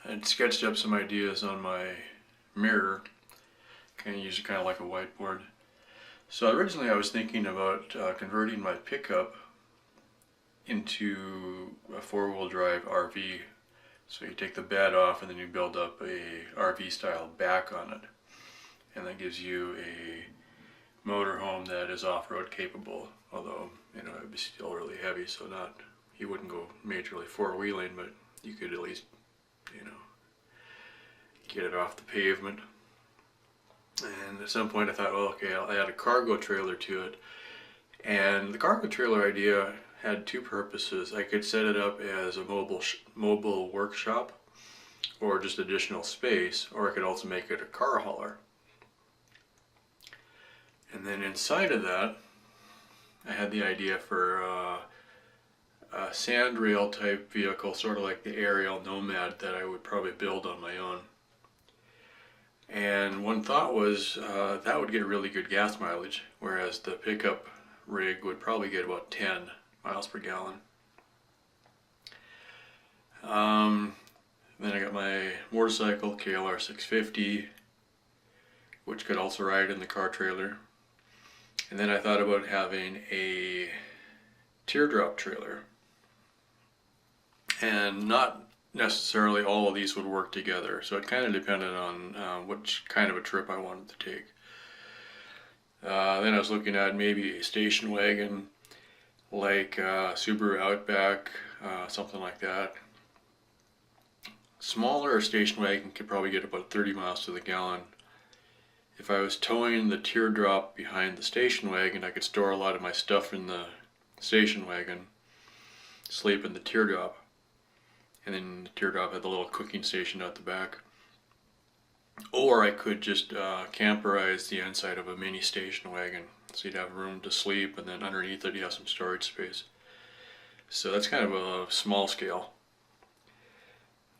I'd sketched up some ideas on my mirror, kind of use it kind of like a whiteboard. So originally I was thinking about converting my pickup into a four-wheel drive RV. So you take the bed off and then you build up a RV style back on it. And that gives you a motorhome that is off-road capable, although it would be still really heavy, so you wouldn't go majorly four-wheeling, but you could at least get it off the pavement. And at some point I thought, well, okay, I'll add a cargo trailer to it. And the cargo trailer idea had two purposes. I could set it up as a mobile workshop or just additional space, or I could also make it a car hauler. And then inside of that, I had the idea for a sandrail type vehicle, sort of like the aerial Nomad that I would probably build on my own. And one thought was that would get really good gas mileage, whereas the pickup rig would probably get about 10 miles per gallon. Then I got my motorcycle, KLR 650, which could also ride in the car trailer. And then I thought about having a teardrop trailer. And not necessarily all of these would work together, so it kind of depended on which kind of a trip I wanted to take. Then I was looking at maybe a station wagon, like Subaru Outback, something like that. Smaller station wagon could probably get about 30 miles to the gallon. If I was towing the teardrop behind the station wagon, I could store a lot of my stuff in the station wagon, sleep in the teardrop. And then the teardrop had the little cooking station out the back. Or I could just camperize the inside of a mini station wagon, so you'd have room to sleep, and then underneath it you have some storage space. So that's kind of a small scale.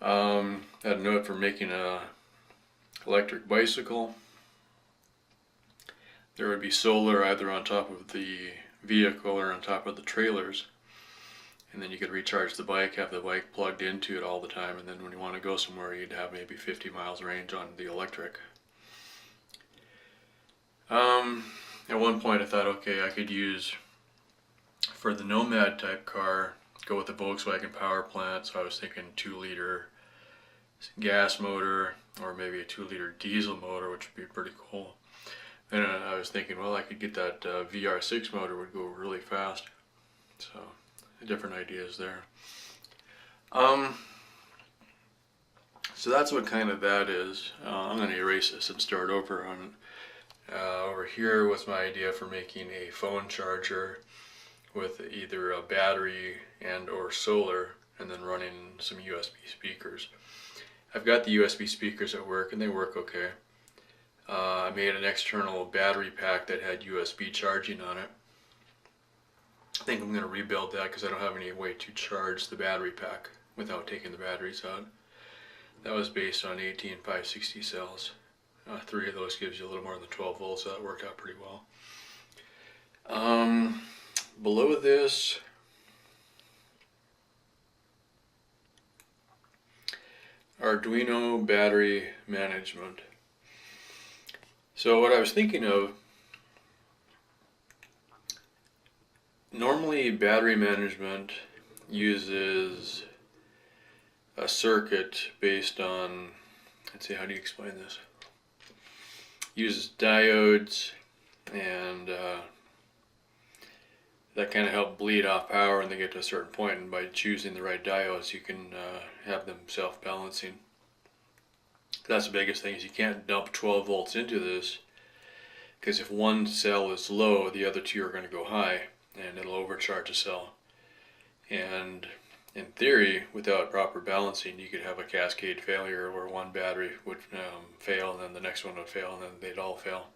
I had a note for making a electric bicycle. There would be solar either on top of the vehicle or on top of the trailers. And then you could recharge the bike, have the bike plugged into it all the time, and then when you want to go somewhere, you'd have maybe 50 miles range on the electric. At one point I thought, okay, I could use, for the Nomad type car, go with the Volkswagen power plant, so I was thinking 2-liter gas motor, or maybe a 2-liter diesel motor, which would be pretty cool. Then I was thinking, well, I could get that VR6 motor, would go really fast. So different ideas there. So that's what kind of that is. I'm going to erase this and start over on over here was my idea for making a phone charger with either a battery and or solar, and then running some USB speakers. I've got the USB speakers at work and they work okay. I made an external battery pack that had USB charging on it. I think I'm going to rebuild that because I don't have any way to charge the battery pack without taking the batteries out. That was based on 18 560 cells. 3 of those gives you a little more than 12 volts, so that worked out pretty well. Below this, Arduino battery management. So what I was thinking of, normally battery management uses a circuit based on, let's see, how do you explain this? Uses diodes, and that kind of help bleed off power when they get to a certain point, and by choosing the right diodes you can have them self-balancing. That's the biggest thing, is you can't dump 12 volts into this, because if one cell is low, the other two are going to go high, and it'll overcharge a cell. And in theory, without proper balancing, you could have a cascade failure where one battery would fail, and then the next one would fail, and then they'd all fail,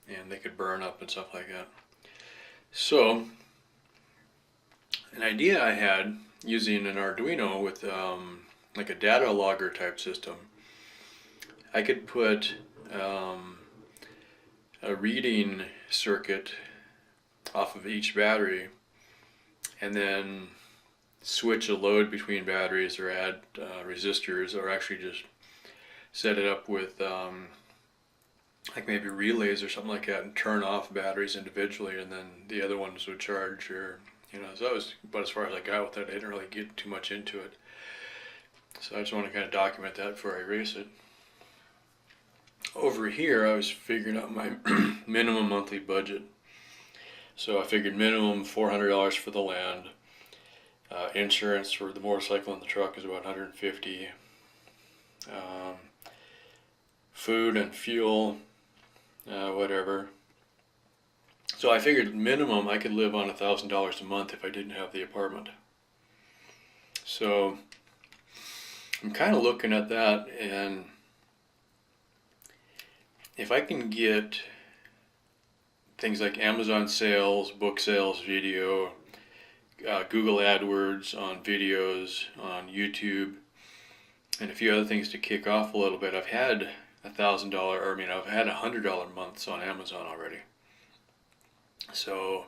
and they could burn up and stuff like that. So an idea I had, using an Arduino with like a data logger type system, I could put a reading circuit off of each battery, and then switch a load between batteries or add resistors, or actually just set it up with like maybe relays or something like that, and turn off batteries individually, and then the other ones would charge. Or so that was about as far as I got with it. I didn't really get too much into it, so I just want to kind of document that before I race it. Over here I was figuring out my minimum monthly budget. So I figured minimum $400 for the land. Insurance for the motorcycle and the truck is about $150. Food and fuel, whatever. So I figured minimum I could live on $1,000 a month if I didn't have the apartment. So I'm kind of looking at that, and if I can get things like Amazon sales, book sales, video, Google AdWords on videos, on YouTube, and a few other things to kick off a little bit. I've had $1,000, or I've had $100 months on Amazon already. So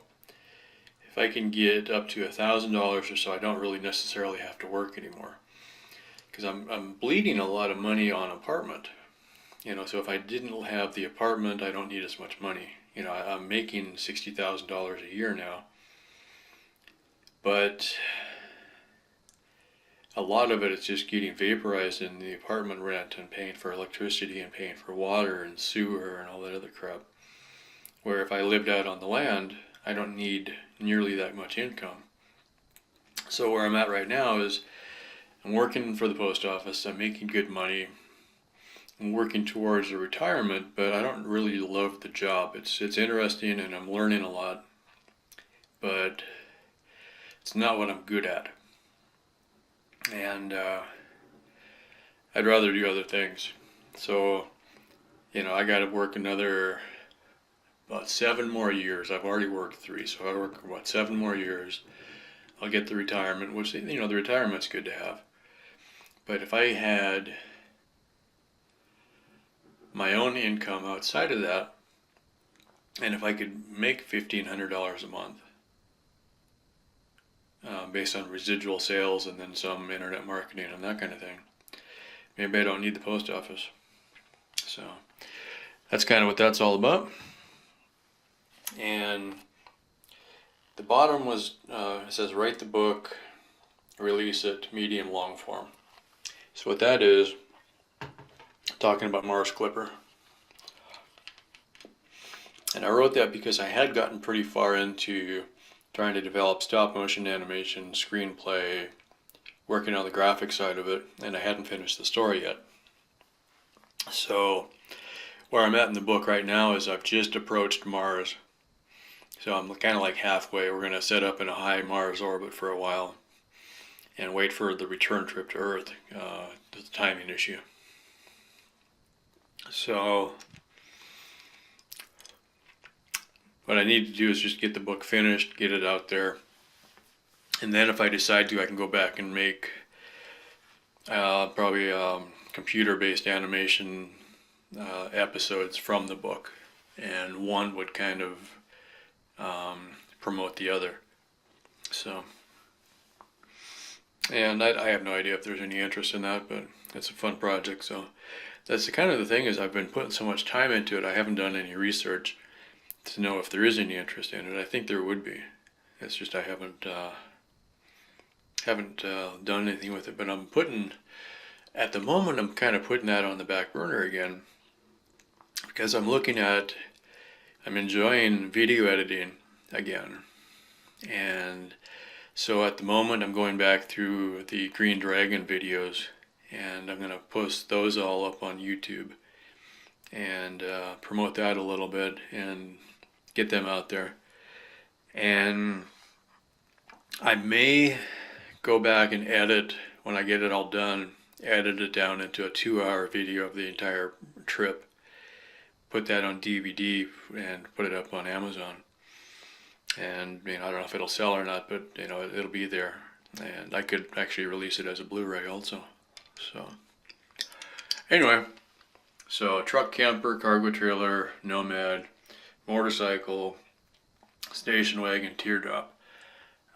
if I can get up to $1,000 or so, I don't really necessarily have to work anymore, because I'm bleeding a lot of money on apartment. So if I didn't have the apartment, I don't need as much money. I'm making $60,000 a year now, but a lot of it is just getting vaporized in the apartment rent and paying for electricity and paying for water and sewer and all that other crap. Where if I lived out on the land, I don't need nearly that much income. So where I'm at right now is I'm working for the post office, I'm making good money, I'm working towards a retirement, but I don't really love the job. It's interesting and I'm learning a lot, but it's not what I'm good at. And I'd rather do other things. So, I got to work another about 7 more years. I've already worked 3, so I work about 7 more years. I'll get the retirement, which, the retirement's good to have. But if I had my own income outside of that, and if I could make $1,500 a month, based on residual sales and then some internet marketing and that kind of thing, maybe I don't need the post office. So that's kind of what that's all about. And the bottom was, it says write the book, release it, medium long form. So what that is, talking about Mars Clipper. And I wrote that because I had gotten pretty far into trying to develop stop motion animation, screenplay, working on the graphic side of it, and I hadn't finished the story yet. So where I'm at in the book right now is I've just approached Mars. So I'm kind of like halfway. We're going to set up in a high Mars orbit for a while and wait for the return trip to Earth. The timing issue. So what I need to do is just get the book finished, get it out there, and then if I decide to, I can go back and make probably computer-based animation episodes from the book, and one would kind of promote the other. So, and I have no idea if there's any interest in that, but it's a fun project. So that's the kind of the thing is I've been putting so much time into it, I haven't done any research to know if there is any interest in it. I think there would be. It's just I haven't done anything with it. But at the moment I'm kind of putting that on the back burner again, because I'm enjoying video editing again. And so at the moment I'm going back through the Green Dragon videos, and I'm going to post those all up on YouTube and promote that a little bit and get them out there. And I may go back and edit, when I get it all done, edit it down into a 2-hour video of the entire trip, put that on DVD and put it up on Amazon. And I don't know if it'll sell or not, but it'll be there, and I could actually release it as a Blu-ray also. So anyway, so truck, camper, cargo trailer, Nomad, motorcycle, station wagon, teardrop.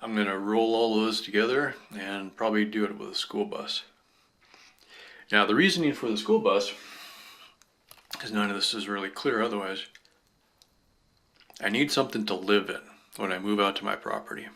I'm going to roll all of this together and probably do it with a school bus. Now the reasoning for the school bus, because none of this is really clear otherwise, I need something to live in when I move out to my property.